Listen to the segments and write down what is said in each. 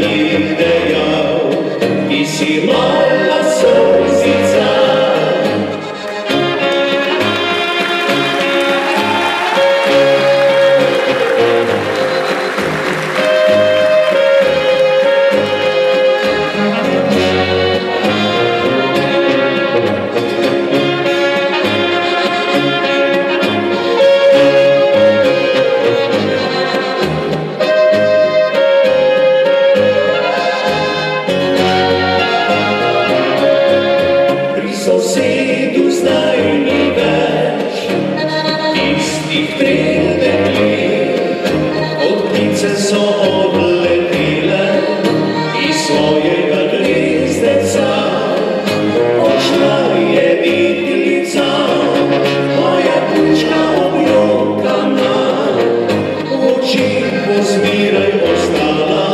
ji dejal, ti si mala solzica. Sosedu zdaj ni več tistih treh deklet, od ptice so odletele iz svojega gnezdeca. Odšla je vidlica, moja kučka objokana, v očeh bo zmeraj ostala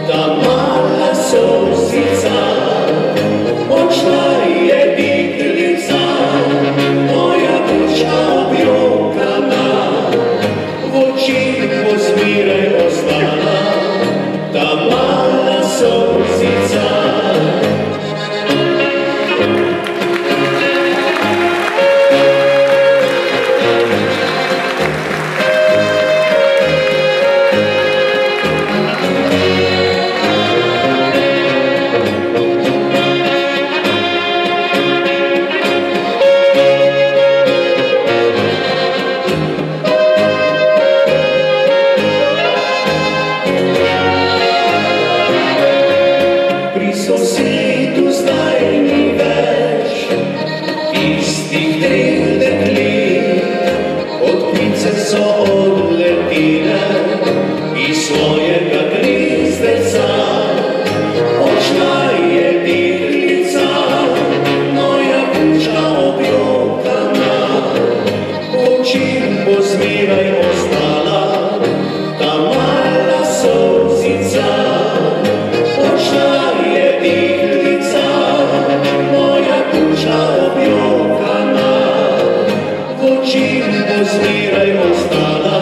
ta mala solzica. Odšla je vidlica, moja kučka objokana, v očeh bo zmeraj ostala ta mala solzica. Pri sosedu zdaj ni več tistih treh deklet, od ptice so odletele iz svojega gnezdeca. Odšla je vidlica, moja kučka objokana, v očeh bo zmeraj ostala ta mala solzica. Odšla je vidlica, moja kučka objokana, v očeh bo zmeraj ostala